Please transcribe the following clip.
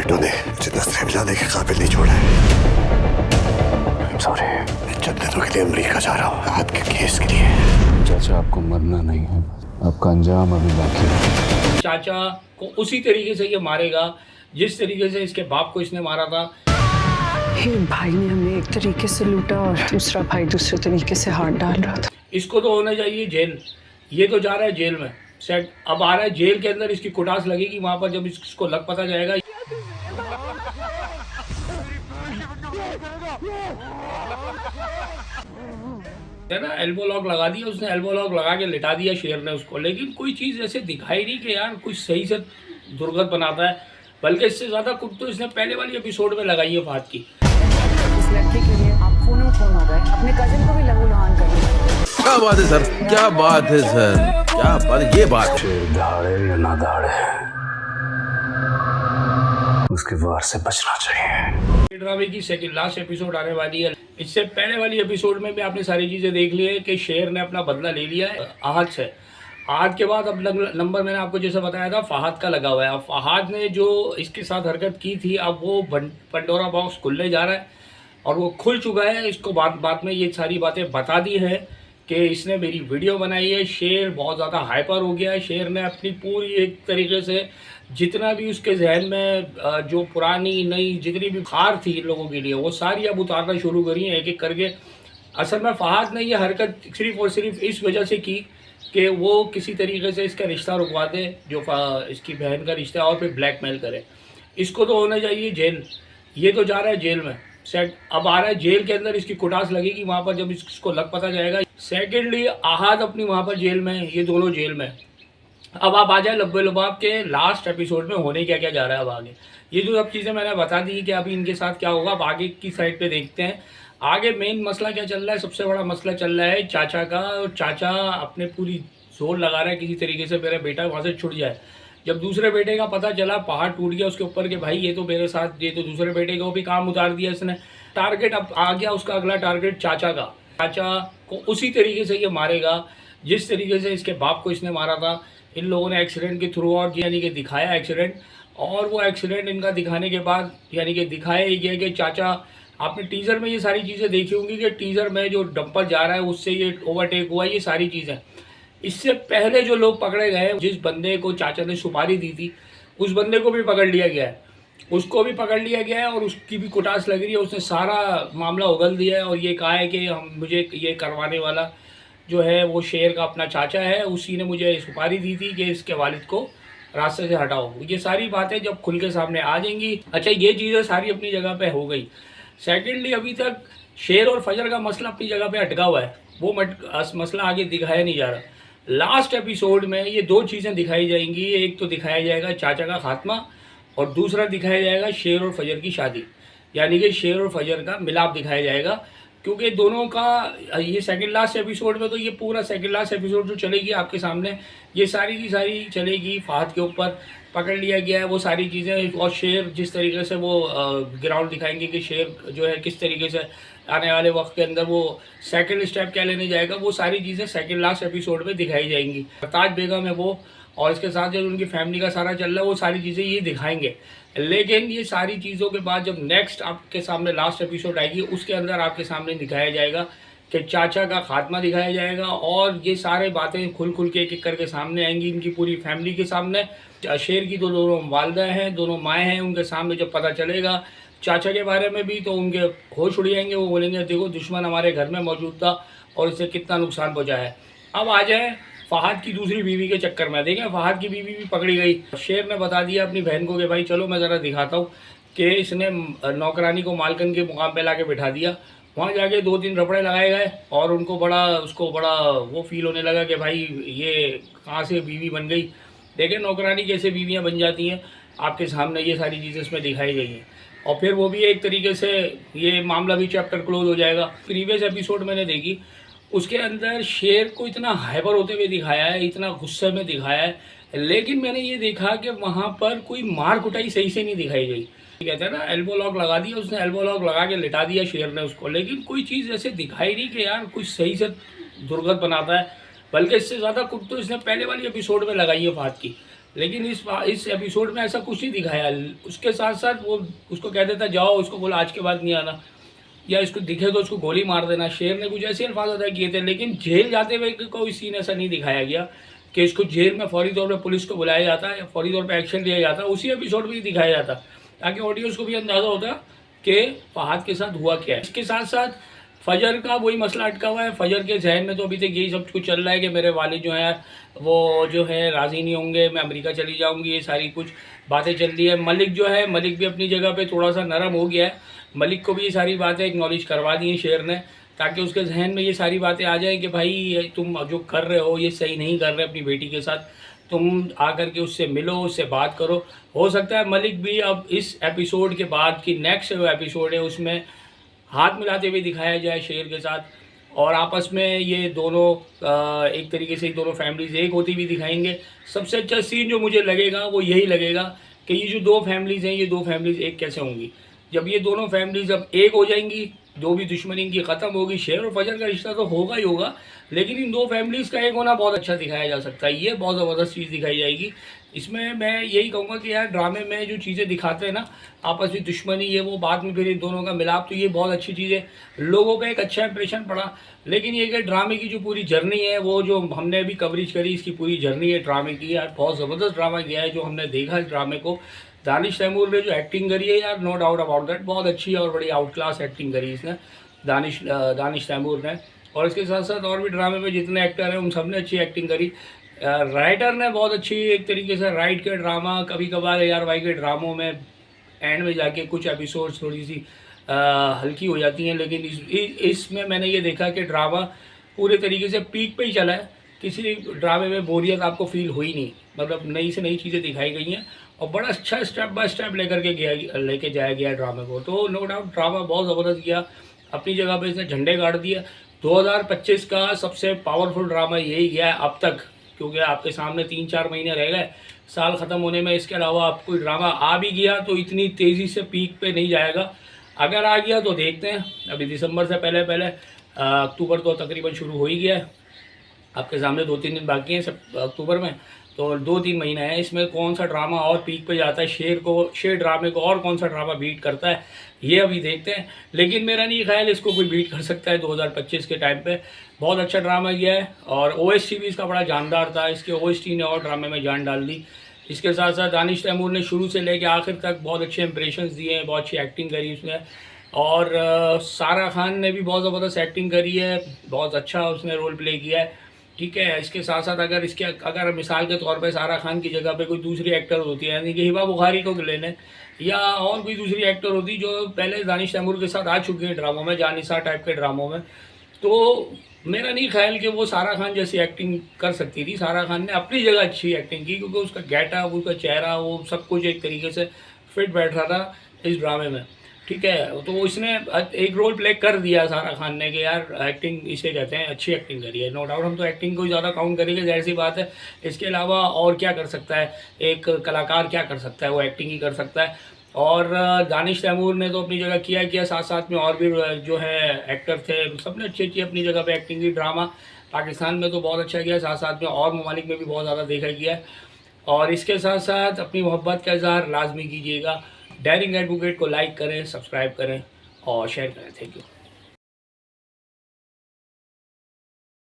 बेटों ने मुझे नजरें मिलाने के काबिल नहीं छोड़ा है। सॉरी, मैं चंद दिनों के लिए अमेरिका जा रहा हूँ आपके केस के लिए। चाचा, आपको मरना नहीं है, आपका अंजाम अभी बाकी है। चाचा को उसी तरीके से ये मारेगा जिस तरीके से इसके बाप को इसने मारा था। एक भाई ने हमें एक तरीके से लूटा और दूसरा भाई दूसरे तरीके से हाथ डाल रहा था। इसको तो होना चाहिए जेल। ये तो जा रहा है जेल में सेट। अब आ रहा है जेल के अंदर, इसकी कुटास लगेगी वहां पर जब इसको लग पता जाएगा। है ना, एल्बो लॉक लगा दिया उसने, एल्बो लॉक लगा के लिटा दिया शेर ने उसको। लेकिन कोई चीज़ ऐसे दिखाई नहीं कि यार कुछ सही से दुर्गत बनाता है। बल्कि इससे ज़्यादा कुट तो इसने पहले वाली एपिसोड में लगाई है फात की। इस लड़के के लिए आप फोन हो गए, अपने कजिन को भी लहू लुहान कर दिया। क्या बात है सर, क्या बात है सर, क्या बात, ये बात। शेर दहाड़े या ना दहाड़े, उसके वार से बचना चाहिए। ड्रामे की सेकंड लास्ट एपिसोड आने वाली है। इससे पहले वाली एपिसोड में भी आपने सारी चीज़ें देख ली है कि शेर ने अपना बदला ले लिया है आहद से। आहद के बाद अब नंबर मैंने आपको जैसे बताया था फहाद का लगा हुआ है। अब फहाद ने जो इसके साथ हरकत की थी, अब वो पंडोरा बॉक्स खुलने जा रहा है और वो खुल चुका है। इसको बात में ये सारी बातें बता दी है कि इसने मेरी वीडियो बनाई है। शेर बहुत ज़्यादा हाइपर हो गया है। शेर ने अपनी पूरी एक तरीके से जितना भी उसके जहन में जो पुरानी नई जितनी भी खार थी इन लोगों के लिए, वो सारी अब उतारना शुरू करी है एक एक करके। असल में फहाद ने ये हरकत सिर्फ और सिर्फ इस वजह से की कि वो किसी तरीके से इसका रिश्ता रुकवा दे, जो इसकी बहन का रिश्ता है, और फिर ब्लैकमेल करे। इसको तो होना चाहिए जेल। ये तो जा रहा है जेल में सेट। अब आ रहा है जेल के अंदर, इसकी कुटास लगेगी वहाँ पर जब इसको लग पता जाएगा। सेकेंडली आहद अपनी वहाँ पर जेल में, ये दोनों जेल में। अब आप आ जाए लब्बे लुबाब के लास्ट एपिसोड में होने क्या क्या जा रहा है अब आगे। ये जो सब चीज़ें मैंने बता दी कि अभी इनके साथ क्या होगा, अब आगे की साइड पे देखते हैं। आगे मेन मसला क्या चल रहा है, सबसे बड़ा मसला चल रहा है चाचा का। और चाचा अपने पूरी जोर लगा रहा है किसी तरीके से मेरा बेटा वहाँ से छुट जाए। जब दूसरे बेटे का पता चला, पहाड़ टूट गया उसके ऊपर के भाई ये तो मेरे साथ, ये तो दूसरे बेटे को भी काम उतार दिया इसने। टारगेट अब आ गया उसका, अगला टारगेट चाचा का। चाचा को उसी तरीके से ये मारेगा जिस तरीके से इसके बाप को इसने मारा था। इन लोगों ने एक्सीडेंट के थ्रू और यानी कि दिखाया एक्सीडेंट, और वो एक्सीडेंट इनका दिखाने के बाद यानी कि दिखाया ही गया कि चाचा, आपने टीज़र में ये सारी चीज़ें देखी होंगी कि टीज़र में जो डंपर जा रहा है उससे ये ओवरटेक हुआ, ये सारी चीज़ें। इससे पहले जो लोग पकड़े गए, जिस बंदे को चाचा ने सुपारी दी थी उस बंदे को भी पकड़ लिया गया है, उसको भी पकड़ लिया गया है और उसकी भी कुटास लग रही है। उसने सारा मामला उगल दिया है और ये कहा है कि मुझे ये करवाने वाला जो है वो शेर का अपना चाचा है, उसी ने मुझे सुपारी दी थी कि इसके वालिद को रास्ते से हटाओ। ये सारी बातें जब खुल के सामने आ जाएंगी। अच्छा, ये चीज़ें सारी अपनी जगह पे हो गई। सेकेंडली, अभी तक शेर और फजर का मसला अपनी जगह पे अटका हुआ है, वो मसला आगे दिखाया नहीं जा रहा। लास्ट एपिसोड में ये दो चीज़ें दिखाई जाएंगी। एक तो दिखाया जाएगा चाचा का खात्मा और दूसरा दिखाया जाएगा शेर और फजर की शादी, यानी कि शेर और फजर का मिलाप दिखाया जाएगा। क्योंकि दोनों का ये सेकंड लास्ट एपिसोड में, तो ये पूरा सेकंड लास्ट एपिसोड जो चलेगी आपके सामने, ये सारी की सारी चलेगी फहद के ऊपर। पकड़ लिया गया है वो सारी चीज़ें, और शेर जिस तरीके से वो ग्राउंड दिखाएंगे कि शेर जो है किस तरीके से आने वाले वक्त के अंदर वो सेकंड स्टेप क्या लेने जाएगा, वो सारी चीज़ें सेकंड लास्ट एपिसोड में दिखाई जाएंगी। ताज बेगम है वो, और इसके साथ जो उनकी फैमिली का सारा चल रहा है वो सारी चीज़ें ये दिखाएंगे। लेकिन ये सारी चीज़ों के बाद जब नेक्स्ट आपके सामने लास्ट एपिसोड आएगी, उसके अंदर आपके सामने दिखाया जाएगा कि चाचा का खात्मा दिखाया जाएगा, और ये सारे बातें खुल के एक एक करके सामने आएंगी इनकी पूरी फैमिली के सामने। शेर की तो दोनों वालदा हैं, दोनों माएँ हैं, उनके सामने जब पता चलेगा चाचा के बारे में भी, तो उनके होश उड़ जाएंगे। वो बोलेंगे देखो दुश्मन हमारे घर में मौजूद था और इसे कितना नुकसान पहुँचा है। अब आ जाए फहद की दूसरी बीवी के चक्कर में। देखें, फहद की बीवी भी पकड़ी गई। शेर ने बता दिया अपनी बहन को कि भाई चलो मैं ज़रा दिखाता हूँ, कि इसने नौकरानी को मालकन के मुकाम पे ला के बिठा दिया। वहाँ जाके 2-3 रपड़े लगाए गए और उसको बड़ा वो फील होने लगा कि भाई ये कहाँ से बीवी बन गई। देखें नौकरानी कैसे बीवियाँ बन जाती हैं, आपके सामने ये सारी चीज़ें इसमें दिखाई गई हैं। और फिर वो भी एक तरीके से ये मामला भी चैप्टर क्लोज हो जाएगा। प्रीवियस एपिसोड मैंने देखी, उसके अंदर शेर को इतना हाइपर होते हुए दिखाया है, इतना गुस्से में दिखाया है, लेकिन मैंने ये देखा कि वहाँ पर कोई मार कुटाई सही से नहीं दिखाई गई। कहते हैं ना, एल्बो लॉक लगा दिया उसने, एल्बो लॉक लगा के लिटा दिया शेर ने उसको। लेकिन कोई चीज़ ऐसे दिखाई नहीं कि यार कुछ सही से दुर्गत बनाता है। बल्कि इससे ज़्यादा कुट तो इसने पहले वाली एपिसोड में लगाई है फहद की। लेकिन इस एपिसोड में ऐसा कुछ नहीं दिखाया। उसके साथ साथ वो उसको कह देता जाओ, उसको बोला आज के बाद नहीं आना, या इसको दिखे तो उसको गोली मार देना। शेर ने कुछ ऐसे अल्फाज अदा किए थे, लेकिन जेल जाते हुए कोई सीन ऐसा नहीं दिखाया गया कि इसको जेल में फौरी तौर पे पुलिस को बुलाया जाता है या फौरी तौर पे एक्शन लिया जाता। उसी एपिसोड में ही दिखाया जाता ताकि ऑडियंस को भी अंदाज़ा होता कि फहद के साथ हुआ क्या है। इसके साथ साथ फजर का वही मसला अटका हुआ है। फजर के जहन में तो अभी तक यही सब कुछ चल रहा है कि मेरे वालिद जो है वो जो है राज़ी नहीं होंगे, मैं अमेरिका चली जाऊंगी, ये सारी कुछ बातें चल रही है। मलिक जो है, मलिक भी अपनी जगह पे थोड़ा सा नरम हो गया है। मलिक को भी ये सारी बातें एक्नॉलेज करवा दी हैं शेर ने, ताकि उसके जहन में ये सारी बातें आ जाएं कि भाई तुम जो कर रहे हो ये सही नहीं कर रहे अपनी बेटी के साथ, तुम आकर के उससे मिलो, उससे बात करो। हो सकता है मलिक भी अब इस एपिसोड के बाद की नेक्स्ट जो एपिसोड है उसमें हाथ मिलाते हुए दिखाया जाए शेर के साथ, और आपस में ये दोनों एक तरीके से दोनों फैमिलीज़ एक होती भी दिखाएंगे। सबसे अच्छा सीन जो मुझे लगेगा वो यही लगेगा कि ये जो दो फैमिलीज़ हैं, ये दो फैमिलीज़ एक कैसे होंगी। जब ये दोनों फैमिलीज़ अब एक हो जाएंगी, जो भी दुश्मनी इनकी ख़त्म होगी, शेर और फजर का रिश्ता तो होगा ही होगा, लेकिन इन दो फैमिलीज़ का एक होना बहुत अच्छा दिखाया जा सकता है। ये बहुत ज़बरदस्त चीज़ दिखाई जाएगी इसमें। मैं यही कहूँगा कि यार ड्रामे में जो चीज़ें दिखाते हैं ना, आपस में दुश्मनी, ये वो, बाद में फिर इन दोनों का मिलाप, तो ये बहुत अच्छी चीज़ है, लोगों पे एक अच्छा इंप्रेशन पड़ा। लेकिन ये कि ड्रामे की जो पूरी जर्नी है, वो जो हमने अभी कवरेज करी, इसकी पूरी जर्नी है ड्रामे की, यार बहुत ज़बरदस्त ड्रामा गया है जो हमने देखा इस ड्रामे को। दानिश तैमूर ने जो एक्टिंग करी है यार, नो डाउट अबाउट दैट, बहुत अच्छी और बड़ी आउट क्लास एक्टिंग करी इसने दानिश तैमूर ने। और इसके साथ साथ और भी ड्रामे में जितने एक्टर हैं उन सब ने अच्छी एक्टिंग करी। राइटर ने बहुत अच्छी एक तरीके से राइट के ड्रामा, कभी कभार AR वाई के ड्रामों में एंड में जाके कुछ एपिसोड्स थोड़ी सी हल्की हो जाती हैं, लेकिन इसमें मैंने ये देखा कि ड्रामा पूरे तरीके से पीक पे ही चला है। किसी ड्रामे में बोरियत आपको फील हुई नहीं, मतलब नई से नई चीज़ें दिखाई गई हैं और बड़ा अच्छा स्टेप बाय स्टेप लेके जाया गया ड्रामे को। तो नो डाउट ड्रामा बहुत ज़बरदस्त गया, अपनी जगह पे इसने झंडे गाड़ दिया। 2025 का सबसे पावरफुल ड्रामा यही गया है अब तक, क्योंकि आपके सामने 3-4 महीने रह गए साल ख़त्म होने में। इसके अलावा आप कोई ड्रामा आ भी गया तो इतनी तेज़ी से पीक पे नहीं जाएगा, अगर आ गया तो देखते हैं। अभी दिसंबर से पहले अक्टूबर तो तकरीबन शुरू हो ही गया है, आपके सामने 2-3 दिन बाकी हैं सब अक्टूबर में, तो 2-3 महीना है। इसमें कौन सा ड्रामा और पीक पे जाता है, शेर ड्रामे को और कौन सा ड्रामा बीट करता है, ये अभी देखते हैं। लेकिन मेरा नहीं ख्याल इसको कोई बीट कर सकता है 2025 के टाइम पे। बहुत अच्छा ड्रामा किया है और OST भी इसका बड़ा जानदार था, इसके OST ने और ड्रामे में जान डाल दी। इसके साथ साथ दानिश तैमूर ने शुरू से लेकर आखिर तक बहुत अच्छे इंप्रेशंस दिए हैं, बहुत अच्छी एक्टिंग करी उसने। और सारा खान ने भी बहुत ज़बरदस्त एक्टिंग करी है, बहुत अच्छा उसने रोल प्ले किया है, ठीक है। इसके साथ साथ अगर मिसाल के तौर पे सारा खान की जगह पे कोई दूसरी एक्टर होती है, यानी कि हिबा बुखारी को लेने या और कोई दूसरी एक्टर होती जो पहले दानिश तैमूर के साथ आ चुकी है ड्रामों में, जानिसा टाइप के ड्रामों में, तो मेरा नहीं ख्याल कि वो सारा खान जैसी एक्टिंग कर सकती थी। सारा खान ने अपनी जगह अच्छी एक्टिंग की, क्योंकि उसका गेटअप, उसका चेहरा, वो सब कुछ एक तरीके से फिट बैठ रहा था इस ड्रामे में, ठीक है। तो इसने एक रोल प्ले कर दिया सारा खान ने कि यार एक्टिंग इसे कहते हैं, अच्छी एक्टिंग करी है। नो डाउट हम तो एक्टिंग को ज़्यादा काउंट करेंगे, जाहिर सी बात है। इसके अलावा और क्या कर सकता है एक कलाकार, क्या कर सकता है, वो एक्टिंग ही कर सकता है। और दानिश तैमूर ने तो अपनी जगह किया, साथ साथ में और भी जो है एक्टर थे, सब ने अच्छी अपनी जगह पे एक्टिंग की। ड्रामा पाकिस्तान में तो बहुत अच्छा किया, साथ साथ में और ममालिक में भी बहुत ज़्यादा देखा गया है। और इसके साथ साथ अपनी मोहब्बत का इज़हार लाजमी कीजिएगा। डेयरिंग एडवोकेट को लाइक करें, सब्सक्राइब करें और शेयर करें। Thank you.